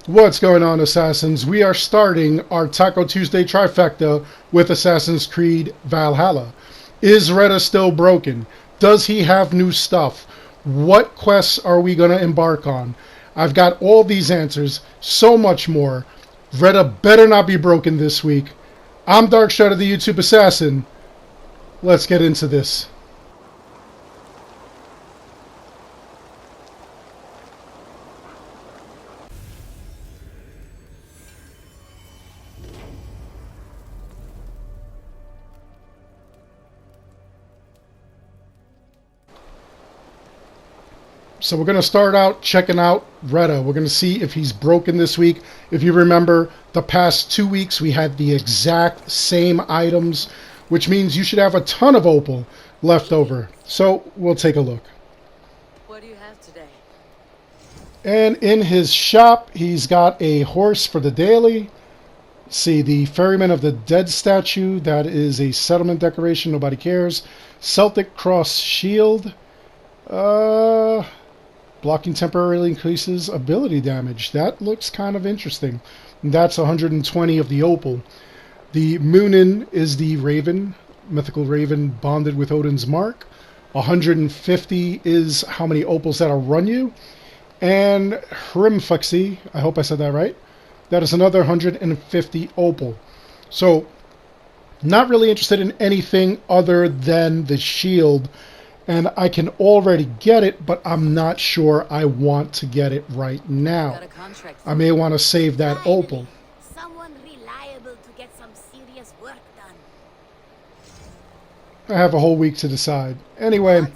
What's going on, Assassins? We are starting our Taco Tuesday Trifecta with Assassin's Creed Valhalla. Is Reda still broken? Does he have new stuff? What quests are we going to embark on? I've got all these answers, so much more. Reda better not be broken this week. I'm Dark Shadow, the YouTube Assassin. Let's get into this. So we're going to start out checking out Reda. We're going to see if he's broken this week. If you remember, the past 2 weeks we had the exact same items, which means you should have a ton of opal left over. So we'll take a look. What do you have today? And in his shop, he's got a horse for the daily. See, the Ferryman of the Dead statue. That is a settlement decoration. Nobody cares. Celtic Cross Shield. Blocking temporarily increases ability damage. That looks kind of interesting. That's 120 of the opal. The Moonin is the raven, mythical raven bonded with Odin's mark. 150 is how many opals that'll run you. And Hrimfuxi, I hope I said that right. That is another 150 opal. So, not really interested in anything other than the shield. And I can already get it, but I'm not sure I want to get it right now. I may want to save that opal. Someone reliable to get some serious work done. I have a whole week to decide. Anyway,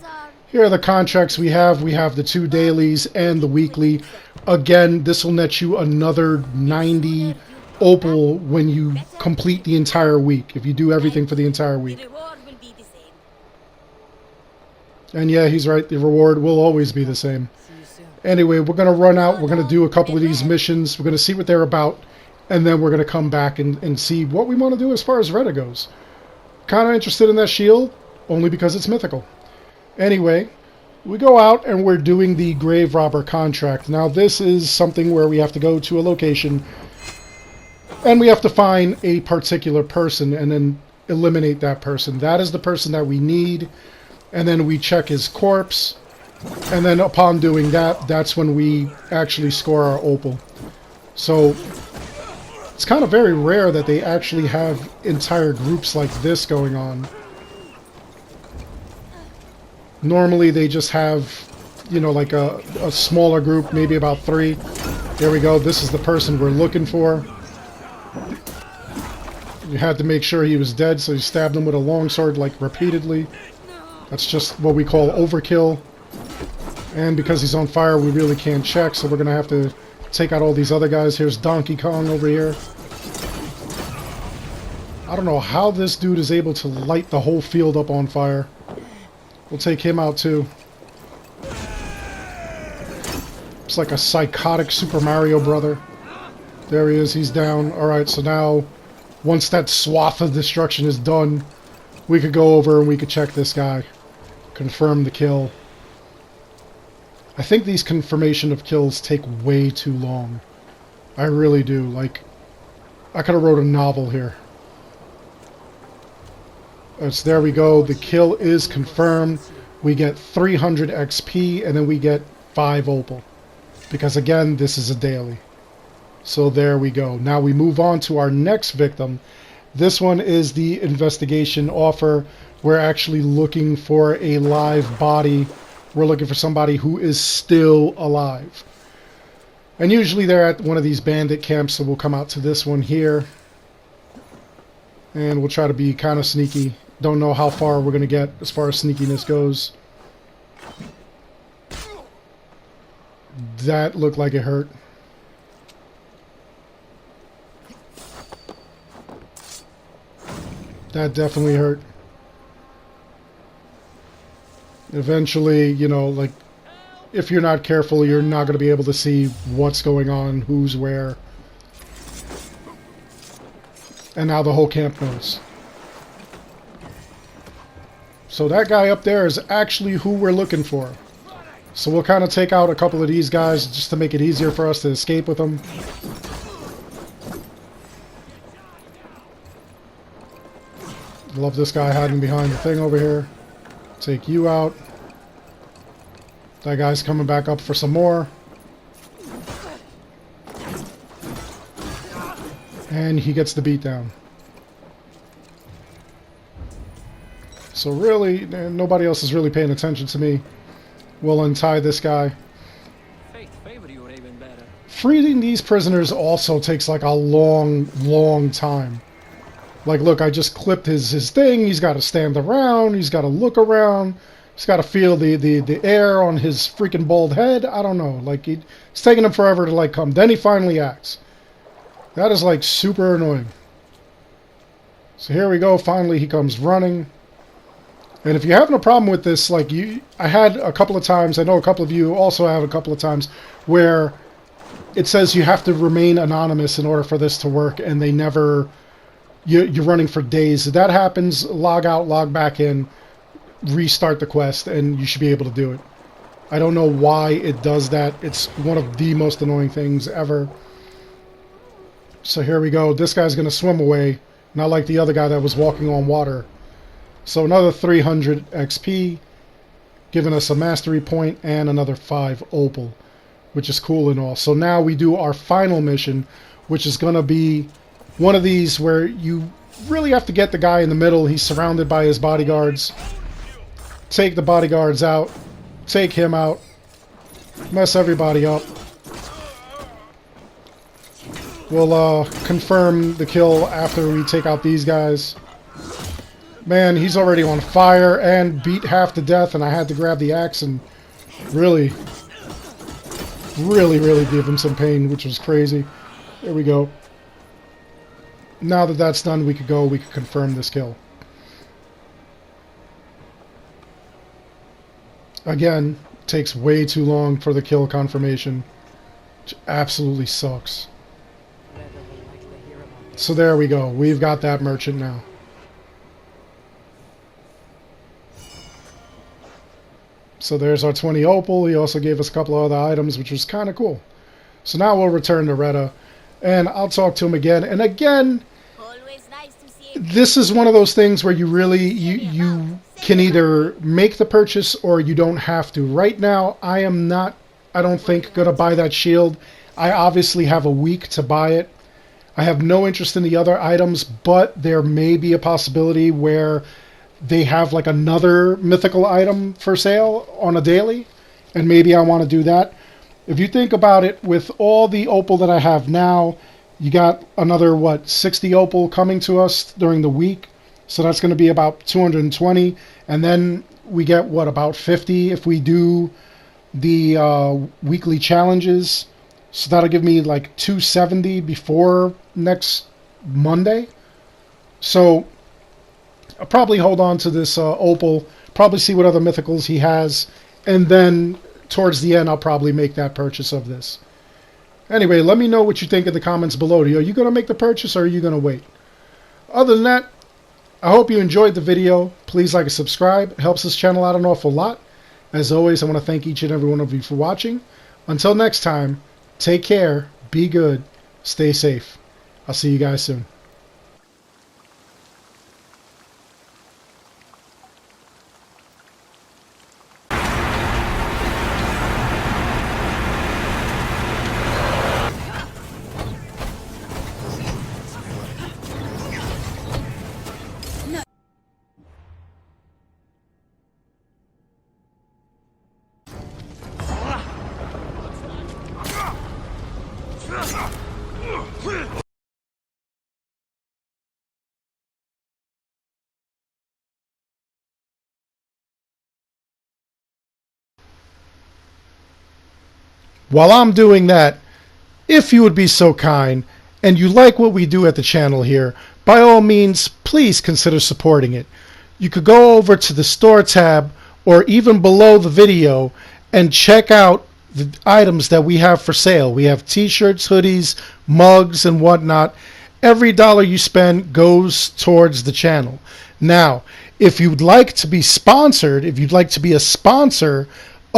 here are the contracts we have. We have the 2 dailies and the weekly. Again, this will net you another 90 opal when you complete the entire week, if you do everything for the entire week. And yeah, he's right. The reward will always be the same. Anyway, we're going to run out. We're going to do a couple of these missions. We're going to see what they're about. And then we're going to come back and see what we want to do as far as Reda goes. Kind of interested in that shield, only because it's mythical. Anyway, we go out and we're doing the Grave Robber contract. Now, this is something where we have to go to a location. And we have to find a particular person and then eliminate that person. That is the person that we need. And then we check his corpse, and then upon doing that, that's when we actually score our opal. So, it's kind of very rare that they actually have entire groups like this going on. Normally they just have, you know, like a smaller group, maybe about 3. There we go, this is the person we're looking for. You had to make sure he was dead, so you stabbed him with a longsword, like, repeatedly. That's just what we call overkill. And because he's on fire, we really can't check, so we're going to have to take out all these other guys. Here's Donkey Kong over here. I don't know how this dude is able to light the whole field up on fire. We'll take him out too. It's like a psychotic Super Mario brother. There he is, he's down. Alright, so now, once that swath of destruction is done, we could go over and we could check this guy. Confirm the kill. I think these confirmation of kills take way too long. I really do. Like, I could have wrote a novel here. There we go. The kill is confirmed. We get 300 XP and then we get 5 opal. Because again, this is a daily. So there we go. Now we move on to our next victim. This one is the investigation offer. We're actually looking for a live body. We're looking for somebody who is still alive. And usually they're at one of these bandit camps, so we'll come out to this one here. And we'll try to be kind of sneaky. Don't know how far we're going to get as far as sneakiness goes. That looked like it hurt. That definitely hurt. Eventually, you know, like, if you're not careful, you're not going to be able to see what's going on, who's where. And now the whole camp knows. So that guy up there is actually who we're looking for. So we'll kind of take out a couple of these guys just to make it easier for us to escape with them. Love this guy hiding behind the thing over here. Take you out. That guy's coming back up for some more. And he gets the beat down. So really, nobody else is really paying attention to me. We'll untie this guy. Freeing these prisoners also takes like a long time. Like, look, I just clipped his thing. He's got to stand around. He's got to look around. He's got to feel the air on his freaking bald head. I don't know. Like, it's taking him forever to, like, come. Then he finally acts. That is, like, super annoying. So here we go. Finally, he comes running. And if you're having a problem with this, like, I had a couple of times, I know a couple of you also have a couple of times, where it says you have to remain anonymous in order for this to work, and they never... You're running for days. If that happens, log out, log back in, restart the quest, and you should be able to do it. I don't know why it does that. It's one of the most annoying things ever. So here we go. This guy's going to swim away, not like the other guy that was walking on water. So another 300 XP, giving us a mastery point and another 5 opal, which is cool and all. So now we do our final mission, which is going to be one of these where you really have to get the guy in the middle. He's surrounded by his bodyguards. Take the bodyguards out. Take him out. Mess everybody up. We'll confirm the kill after we take out these guys. Man, he's already on fire and beat half to death, and I had to grab the axe and really give him some pain, which was crazy. There we go. Now that that's done, we could confirm this kill. Again, takes way too long for the kill confirmation, which absolutely sucks. So there we go. We've got that merchant now. So there's our 20 opal. He also gave us a couple of other items, which was kind of cool. So now we'll return to Reda, and I'll talk to him again. And again, this is one of those things where you really, you can either make the purchase or you don't have to. Right now, I don't think, going to buy that shield. I obviously have a week to buy it. I have no interest in the other items, but there may be a possibility where they have like another mythical item for sale on a daily, and maybe I want to do that. If you think about it, with all the opal that I have now, you got another, what, 60 opal coming to us during the week. So that's going to be about 220. And then we get, what, about 50 if we do the weekly challenges. So that'll give me like 270 before next Monday. So I'll probably hold on to this opal, probably see what other mythicals he has, and then towards the end I'll probably make that purchase of this. Anyway, let me know what you think in the comments below. Are you going to make the purchase or are you going to wait? Other than that, I hope you enjoyed the video. Please like and subscribe. It helps this channel out an awful lot. As always, I want to thank each and every one of you for watching. Until next time, take care, be good, stay safe. I'll see you guys soon. While I'm doing that, if you would be so kind and you like what we do at the channel here, by all means, please consider supporting it. You could go over to the store tab or even below the video and check out the items that we have for sale. We have t-shirts, hoodies, mugs, and whatnot. Every dollar you spend goes towards the channel. Now, if you'd like to be sponsored, if you'd like to be a sponsor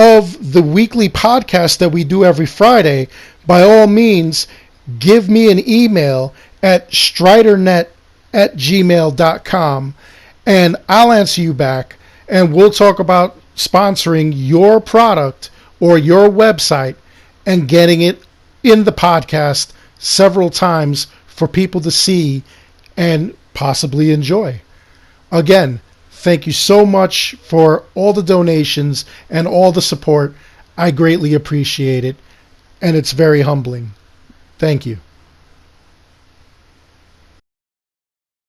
of the weekly podcast that we do every Friday, by all means, give me an email at stridernet@gmail.com, and I'll answer you back, and we'll talk about sponsoring your product or your website and getting it in the podcast several times for people to see and possibly enjoy. Again, thank you so much for all the donations and all the support. I greatly appreciate it, and it's very humbling. Thank you.